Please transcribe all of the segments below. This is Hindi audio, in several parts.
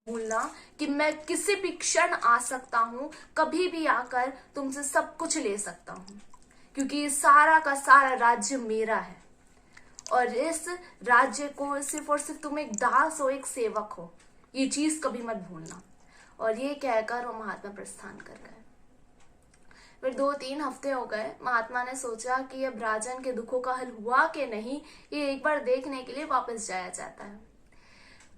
भूलना कि मैं किसी भी क्षण आ सकता हूं, कभी भी आकर तुमसे सब कुछ ले सकता हूं, क्योंकि ये सारा का सारा राज्य मेरा है और इस राज्य को सिर्फ और सिर्फ तुम एक दास हो, एक सेवक हो। ये चीज कभी मत भूलना। और ये कहकर वो महात्मा प्रस्थान कर गए। फिर 2-3 हफ्ते हो गए। महात्मा ने सोचा कि अब राजन के दुखों का हल हुआ कि नहीं, ये एक बार देखने के लिए वापस जाया जाता है।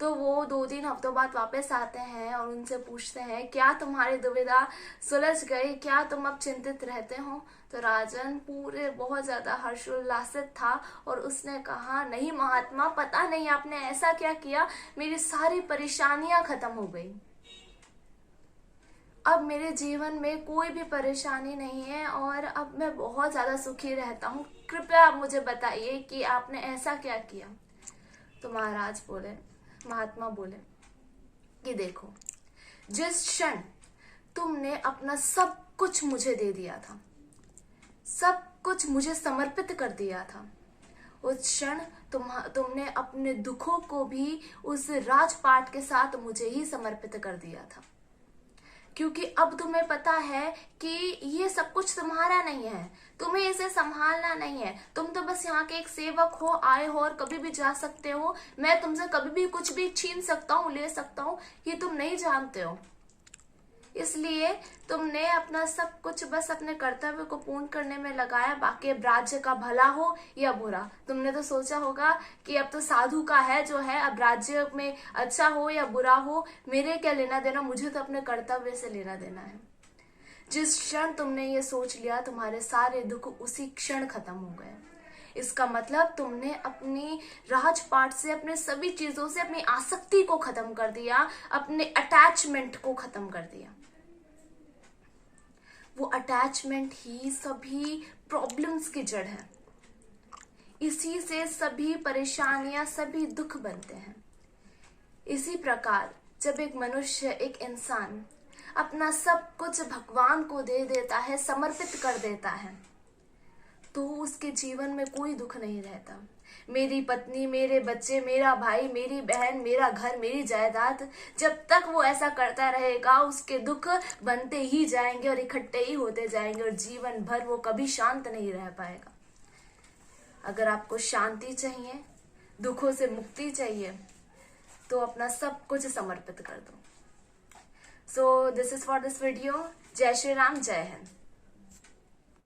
तो वो 2-3 हफ्तों बाद वापस आते हैं और उनसे पूछते हैं, क्या तुम्हारी दुविधा सुलझ गई? क्या तुम अब चिंतित रहते हो? तो राजन पूरे बहुत ज्यादा हर्षोल्लासित था और उसने कहा, नहीं महात्मा, पता नहीं आपने ऐसा क्या किया, मेरी सारी परेशानियां खत्म हो गई। अब मेरे जीवन में कोई भी परेशानी नहीं है और अब मैं बहुत ज्यादा सुखी रहता हूँ। कृपया आप मुझे बताइए कि आपने ऐसा क्या किया। तो महाराज बोले, महात्मा बोले कि देखो, जिस क्षण तुमने अपना सब कुछ मुझे दे दिया था, सब कुछ मुझे समर्पित कर दिया था, उस क्षण तुमने अपने दुखों को भी उस राजपाट के साथ मुझे ही समर्पित कर दिया था। क्योंकि अब तुम्हें पता है कि ये सब कुछ तुम्हारा नहीं है, तुम्हें इसे संभालना नहीं है। तुम तो बस यहाँ के एक सेवक हो, आए हो और कभी भी जा सकते हो। मैं तुमसे कभी भी कुछ भी छीन सकता हूँ, ले सकता हूँ, ये तुम नहीं जानते हो। इसलिए तुमने अपना सब कुछ बस अपने कर्तव्य को पूर्ण करने में लगाया। बाकी अब राज्य का भला हो या बुरा, तुमने तो सोचा होगा कि अब तो साधु का है जो है, अब राज्य में अच्छा हो या बुरा हो, मेरे क्या लेना देना, मुझे तो अपने कर्तव्य से लेना देना है। जिस क्षण तुमने ये सोच लिया, तुम्हारे सारे दुख उसी क्षण खत्म हो गए। इसका मतलब तुमने अपनी राजपाट से, अपने सभी चीजों से अपनी आसक्ति को खत्म कर दिया, अपने अटैचमेंट को खत्म कर दिया। वो अटैचमेंट ही सभी प्रॉब्लम्स की जड़ है। इसी से सभी परेशानियां, सभी दुख बनते हैं। इसी प्रकार जब एक मनुष्य, एक इंसान अपना सब कुछ भगवान को दे देता है, समर्पित कर देता है, तो उसके जीवन में कोई दुख नहीं रहता। मेरी पत्नी, मेरे बच्चे, मेरा भाई, मेरी बहन, मेरा घर, मेरी जायदाद, जब तक वो ऐसा करता रहेगा उसके दुख बनते ही जाएंगे और इकट्ठे ही होते जाएंगे और जीवन भर वो कभी शांत नहीं रह पाएगा। अगर आपको शांति चाहिए, दुखों से मुक्ति चाहिए, तो अपना सब कुछ समर्पित कर दो। So this is for this video. जय श्री राम, जय हिंद।